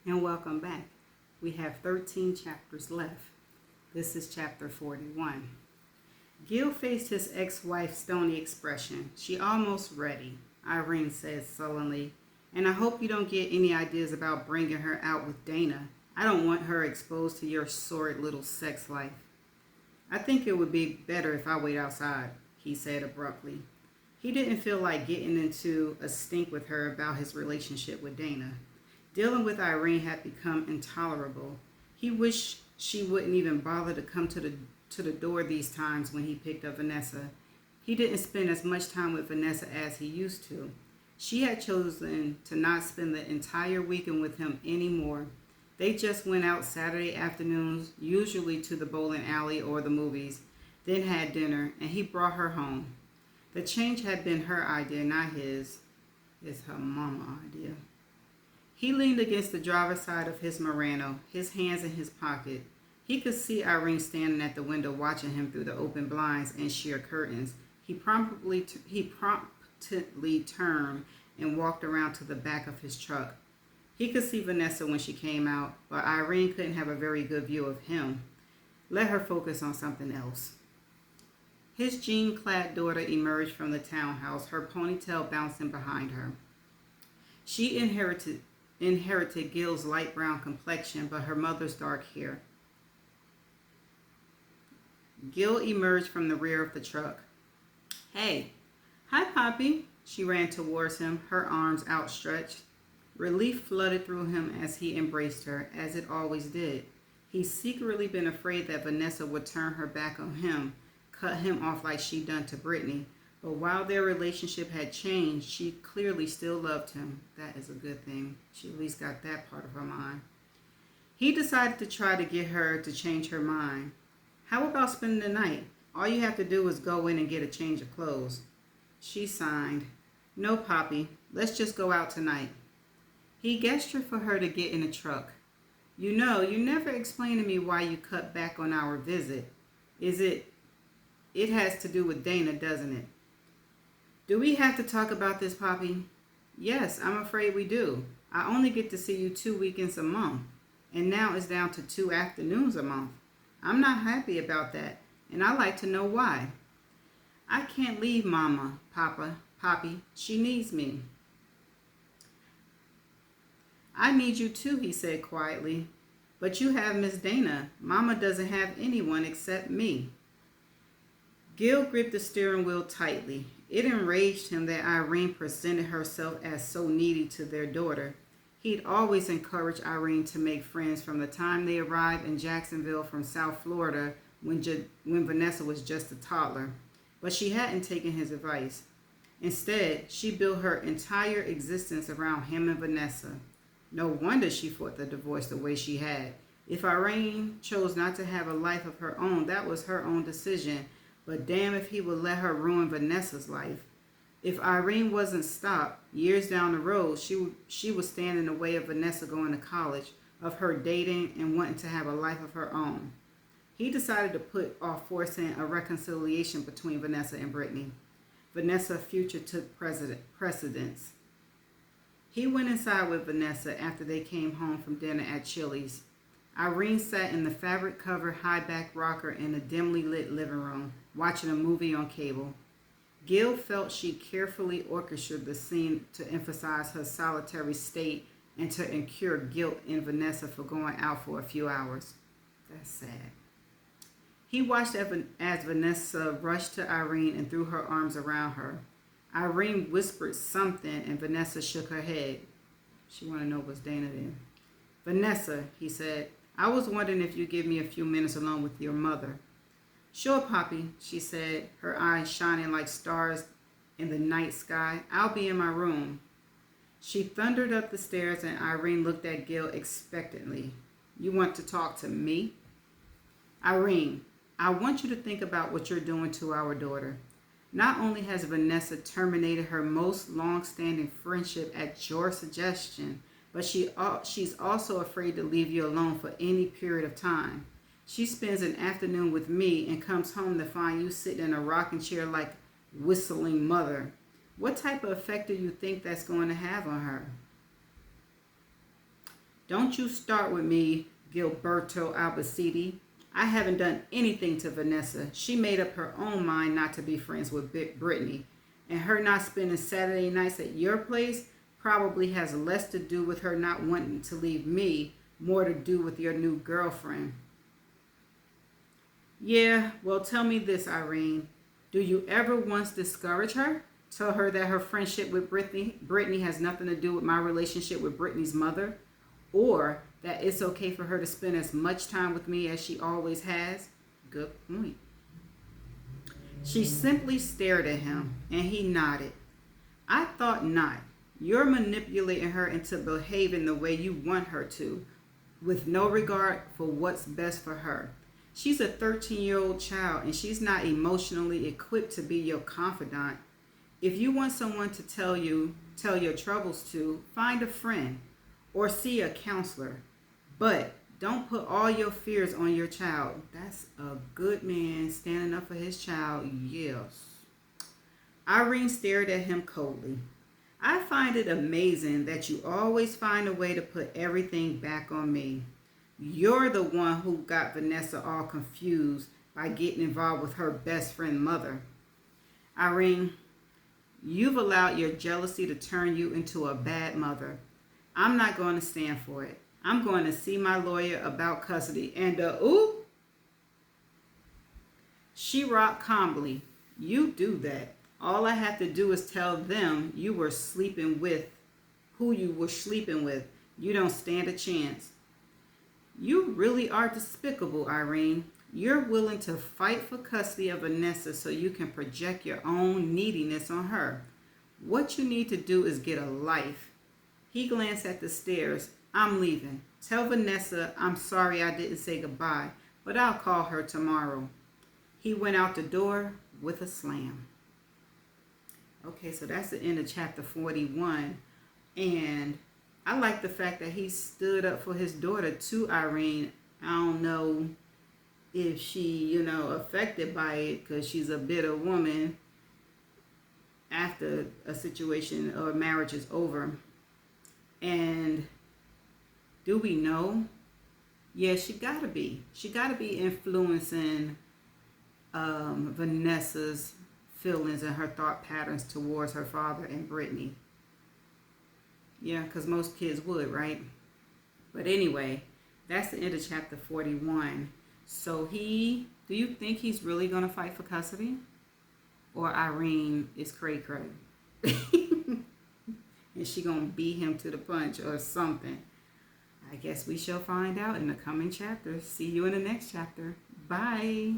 and welcome back. We have 13 chapters left. This is chapter 41. Gil faced his ex-wife's stony expression. She almost ready, Irene said sullenly. And I hope you don't get any ideas about bringing her out with Dana. I don't want her exposed to your sordid little sex life. I think it would be better if I wait outside, he said abruptly. He didn't feel like getting into a stink with her about his relationship with Dana. Dealing with Irene had become intolerable. He wished she wouldn't even bother to come to the door these times when he picked up Vanessa. He didn't spend as much time with Vanessa as he used to. She had chosen to not spend the entire weekend with him anymore. They just went out Saturday afternoons, usually to the bowling alley or the movies, then had dinner, and he brought her home. The change had been her idea, not his. It's her mama idea. He leaned against the driver's side of his Murano, his hands in his pocket. He could see Irene standing at the window watching him through the open blinds and sheer curtains. He promptly turned and walked around to the back of his truck. He could see Vanessa when she came out, but Irene couldn't have a very good view of him. Let her focus on something else. His jean-clad daughter emerged from the townhouse, her ponytail bouncing behind her. She inherited Gil's light brown complexion, but her mother's dark hair. Gil emerged from the rear of the truck. Hey, hi, Poppy. She ran towards him, her arms outstretched. Relief flooded through him as he embraced her, as it always did. He'd secretly been afraid that Vanessa would turn her back on him, cut him off like she'd done to Brittany. But while their relationship had changed, she clearly still loved him. That is a good thing. She at least got that part of her mind. He decided to try to get her to change her mind. How about spending the night? All you have to do is go in and get a change of clothes. She signed. No, Poppy. Let's just go out tonight. He gestured for her to get in the truck. You know, you never explained to me why you cut back on our visit. It has to do with Dana, doesn't it? Do we have to talk about this, Poppy? Yes, I'm afraid we do. I only get to see you 2 weekends a month, and now it's down to 2 afternoons a month. I'm not happy about that, and I'd like to know why. I can't leave Mama, Poppy. She needs me. I need you too, he said quietly. But you have Miss Dana. Mama doesn't have anyone except me. Gil gripped the steering wheel tightly. It enraged him that Irene presented herself as so needy to their daughter. He'd always encouraged Irene to make friends from the time they arrived in Jacksonville from South Florida when Vanessa was just a toddler. But she hadn't taken his advice. Instead, she built her entire existence around him and Vanessa. No wonder she fought the divorce the way she had. If Irene chose not to have a life of her own, that was her own decision. But damn if he would let her ruin Vanessa's life. If Irene wasn't stopped, years down the road, she would stand in the way of Vanessa going to college, of her dating and wanting to have a life of her own. He decided to put off forcing a reconciliation between Vanessa and Brittany. Vanessa's future took precedence. He went inside with Vanessa after they came home from dinner at Chili's. Irene sat in the fabric-covered high-back rocker in a dimly lit living room, watching a movie on cable. Gil felt she carefully orchestrated the scene to emphasize her solitary state and to incur guilt in Vanessa for going out for a few hours. That's sad. He watched as Vanessa rushed to Irene and threw her arms around her. Irene whispered something and Vanessa shook her head. She wanted to know what's Dana then. Vanessa, he said, I was wondering if you'd give me a few minutes alone with your mother. Sure, Poppy, she said, her eyes shining like stars in the night sky. I'll be in my room. She thundered up the stairs and Irene looked at Gil expectantly. You want to talk to me? Irene, I want you to think about what you're doing to our daughter. Not only has Vanessa terminated her most long-standing friendship at your suggestion, but she's also afraid to leave you alone for any period of time. She spends an afternoon with me and comes home to find you sitting in a rocking chair like whistling mother. What type of effect do you think that's going to have on her? Don't you start with me, Gilberto Albacete. I haven't done anything to Vanessa. She made up her own mind not to be friends with Brittany. And her not spending Saturday nights at your place probably has less to do with her not wanting to leave me, more to do with your new girlfriend. Yeah, well, tell me this, Irene. Do you ever once discourage her? Tell her that her friendship with Brittany has nothing to do with my relationship with Brittany's mother? Or that it's okay for her to spend as much time with me as she always has? Good point. She simply stared at him, and he nodded. I thought not. You're manipulating her into behaving the way you want her to, with no regard for what's best for her. She's a 13-year-old child, and she's not emotionally equipped to be your confidant. If you want someone to tell your troubles to, find a friend or see a counselor. But don't put all your fears on your child. That's a good man standing up for his child, yes. Irene stared at him coldly. I find it amazing that you always find a way to put everything back on me. You're the one who got Vanessa all confused by getting involved with her best friend mother. Irene, you've allowed your jealousy to turn you into a bad mother. I'm not going to stand for it. I'm going to see my lawyer about custody. And she rocked calmly. You do that. All I have to do is tell them you were sleeping with who you were sleeping with. You don't stand a chance. You really are despicable, Irene. You're willing to fight for custody of Vanessa so you can project your own neediness on her. What you need to do is get a life. He glanced at the stairs. I'm leaving. Tell Vanessa I'm sorry I didn't say goodbye, but I'll call her tomorrow. He went out the door with a slam. Okay, so that's the end of chapter 41. And I like the fact that he stood up for his daughter to Irene. I don't know if she, affected by it because she's a bitter woman after a situation or marriage is over. And do we know? Yeah, she gotta be. She gotta be influencing Vanessa's feelings and her thought patterns towards her father and Brittany. Yeah, because most kids would, right? But anyway, that's the end of chapter 41. So do you think he's really going to fight for custody? Or Irene is cray-cray? Is she going to beat him to the punch or something? I guess we shall find out in the coming chapters. See you in the next chapter. Bye.